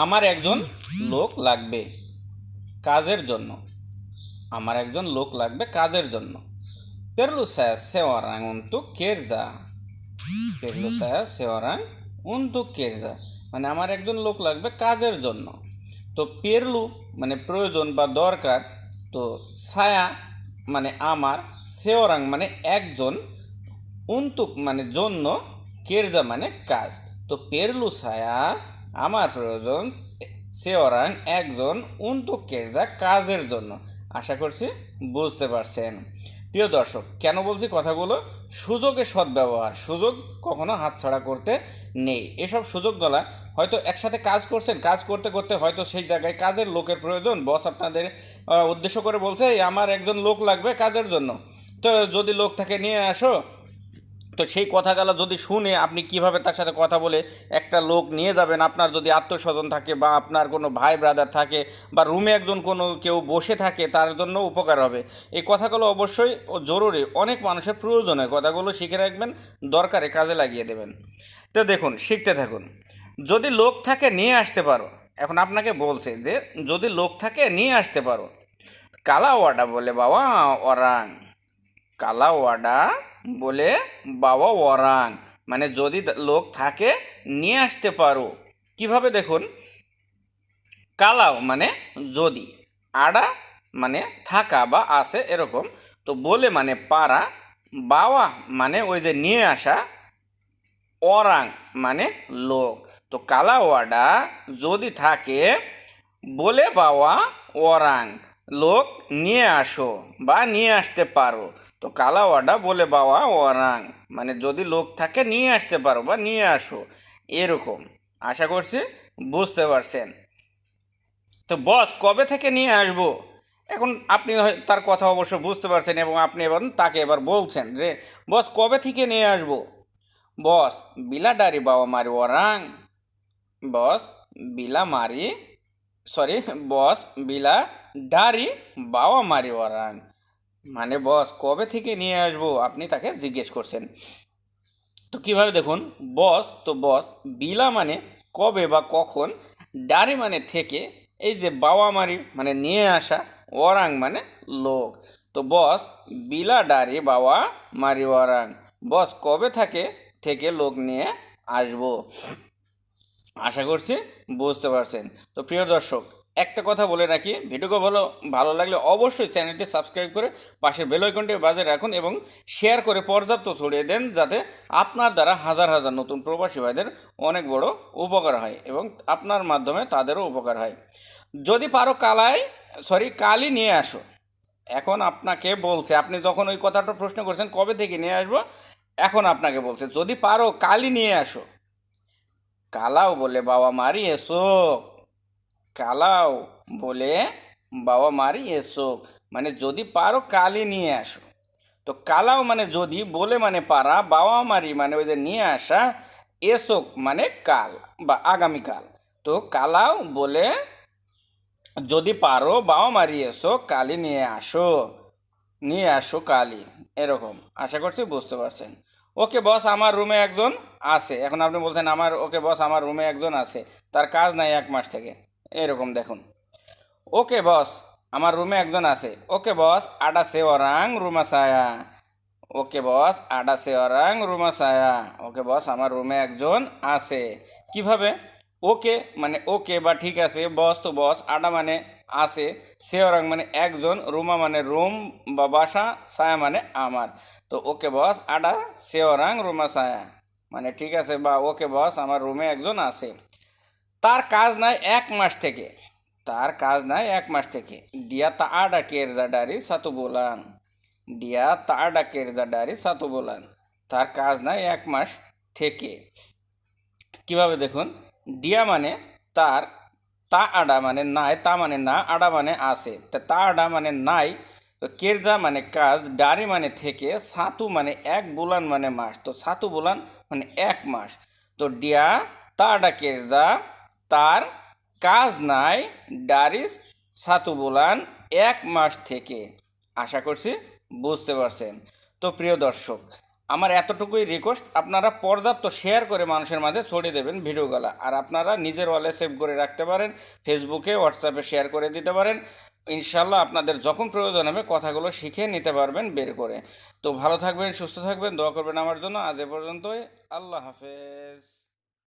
আমার একজন লোক লাগবে কাজের জন্য। আমার একজন লোক লাগবে কাজের জন্য। Perlu saya seorang untuk kerja. Perlu saya seorang untuk kerja। মানে আমার একজন লোক লাগবে কাজের জন্য। তো পেরলু মানে প্রয়োজন বা দরকার। তো ছায়া মানে আমার, সেওরাং মানে একজন, উন্তুক মানে জন্য, কেরজা মানে কাজ। তো পেরলু ছায়া আমার প্রয়োজন, সেওরাং একজন, উন্তুক কেরজা কাজের জন্য। আশা করছি বুঝতে পারছেন। প্রিয় দর্শক, কেন বলছি কথাগুলো? সুযোগের সদ্ব্যবহার, সুযোগ কখনো হাতছাড়া করতে নেই। এসব সুযোগগুলা হয়তো একসাথে কাজ করছেন, কাজ করতে করতে হয়তো সেই জায়গায় কাজের লোকের প্রয়োজন। বস আপনাদের উদ্দেশ্য করে বলছে আমার একজন লোক লাগবে কাজের জন্য, তো যদি লোক থাকে নিয়ে আসো। তো সেই কথাগুলো যদি শুনে আপনি কিভাবে তার সাথে কথা বলে একটা লোক নিয়ে যাবেন, আপনার যদি আত্মস্বজন থাকে বা আপনার কোনো ভাই ব্রাদার থাকে বা রুমে একজন কোনো কেউ বসে থাকে, তার জন্য উপকার হবে। এই কথাগুলো অবশ্যই জরুরি, অনেক মানুষের প্রয়োজন হয়। কথাগুলো শিখে রাখবেন, দরকারে কাজে লাগিয়ে দেবেন। তো দেখুন, শিখতে থাকুন। যদি লোক থাকে নিয়ে আসতে পারো। এখন আপনাকে বলছে যে যদি লোক থাকে নিয়ে আসতে পারো। কালা ওয়াডা বলে বাবা ওরাং। কালা ওয়াডা বলে বাবা ওরাং, মানে যদি লোক থাকে নিয়ে আসতে পারো। কিভাবে দেখুন, কালাও মানে যদি, আডা মানে থাকা বা আছে এরকম, তো বলে মানে পারা, বাওয়া মানে ওই যে নিয়ে আসা, ওরাং মানে লোক। তো কালা ওয়াডা যদি থাকে, বলে বাওয়া ওরাং লোক নিয়ে আসো বা নিয়ে আসতে পারো। তো কালা ওয়াডা বলে বাওয়া ওরাং মানে যদি লোক থাকে নিয়ে আসতে পারো বা নিয়ে আসো, এরকম। আশা করছি বুঝতে পারছেন। তো বস কবে থেকে নিয়ে আসবো? এখন আপনি তার কথা অবশ্য বুঝতে পারছেন এবং আপনি এবার তাকে এবার বলছেন যে বস কবে থেকে নিয়ে আসবো? বস বিলা ডারি বাবা মারি ওরাং। বস বিলা মারি, সরি, বস বিলা ডারি বাবা মারি ওরাং, মানে বস কবে থেকে নিয়ে আসবো আপনি তাকে জিজ্ঞেস করছেন। তো কিভাবে দেখুন, বস তো বস, বিলা মানে কবে বা কখন, ডারি মানে থেকে, এই যে বাবা মারি মানে নিয়ে আসা, ওরাং মানে লোক। তো বস বিলা ডারি বাবা মারি ওরাং, বস কবে থেকে লোক নিয়ে আসবো। আশা করছি বুঝতে পারছেন। তো প্রিয় দর্শক, একটা কথা বলে রাখি, ভিডিওকে ভালো লাগলে অবশ্যই চ্যানেলটি সাবস্ক্রাইব করে পাশের বেল আইকনটি বাজিয়ে রাখুন এবং শেয়ার করে পর্যাপ্ত ছড়িয়ে দেন, যাতে আপনার দ্বারা হাজার হাজার নতুন প্রবাসী ভাইদের অনেক বড় উপকার হয় এবং আপনার মাধ্যমে তাদেরও উপকার হয়। যদি পারো কালই নিয়ে আসো। এখন আপনাকে বলছে, আপনি যখন ওই কথাটা প্রশ্ন করছেন কবে থেকে নিয়ে আসবো, এখন আপনাকে বলছে যদি পারো কালই নিয়ে আসো। কালাও বলে বাবা মারি এসো। কালাও বলে বাবা মারি এসো, মানে যদি পারো কালই নিয়ে আসো। তো কালাও মানে যদি, বলে মানে পারা, বাবা মারি মানে ওই যে নিয়ে আসা, এসো মানে কাল বা আগামীকাল। তো কালাও বলে যদি পারো বাবা মারি এসো, কালই নিয়ে আসো, নিয়ে আসো কালই, এরকম। আশা করছি বুঝতে পারছেন। ওকে বস, আমার রুমে একজন আছে। এখন আপনি বলছেন আমার, ওকে বস আমার রুমে একজন আছে, তার কাজ নাই 1 মাস থেকে, এরকম দেখুন। ওকে বস, আমার রুমে একজন আছে। ওকে বস আডা সে ওরাং রুমা সায়া। ওকে বস আডা সে ওরাং রুমা সায়া। ওকে বস আমার রুমে একজন আছে। কিভাবে? ওকে মানে ওকে বা ঠিক আছে, বস তো বস, আডা মানে আছে, সে ওরাং মানে একজন, রুমা মানে রুম বা বাসা, সায়া মানে আমার। তো ওকে বস আডা সে ওরাং রুমা সায়া, মানে ঠিক আছে বা ওকে বস আমার রুমে একজন আছে। তার কাজ নাই 1 মাস থেকে। তার কাজ নাই 1 মাস থেকে। Dia tak ada kerja dari 1 bulan। Dia tak ada kerja dari 1 bulan। তার কাজ নাই 1 মাস থেকে। কিভাবে দেখুন, ডিয়া মানে তার, তা আডা মানে নাই, তা মানে না, আডা মানে আছে, তা আডা মানে নাই। তো কেরজা মানে কাজ, ডারি মানে থেকে, সাতু মানে 1 বুলান মানে মাস। তো 1 বুলান মানে 1 মাস। তো ডিয়া তা আডা কেরজা, তার কাজ নাই, ডারিস 1 বুলান 1 মাস থেকে। আশা করছি বুঝতে পারছেন। তো প্রিয় দর্শক, আমার এতটুকুই রিকোয়েস্ট, আপনারা পর্যাপ্ত শেয়ার করে মানুষের মাঝে ছড়িয়ে দেবেন ভিডিওগুলো। আর আপনারা নিজের ওয়ালে সেভ করে রাখতে পারেন, ফেসবুকে হোয়াটসঅ্যাপে শেয়ার করে দিতে পারেন। ইনশাল্লাহ আপনাদের যখন প্রয়োজন হবে কথাগুলো শিখে নিতে পারবেন বের করে। তো ভালো থাকবেন, সুস্থ থাকবেন, দোয়া করবেন আমার জন্য। আজ এ পর্যন্তই। আল্লাহ হাফেজ।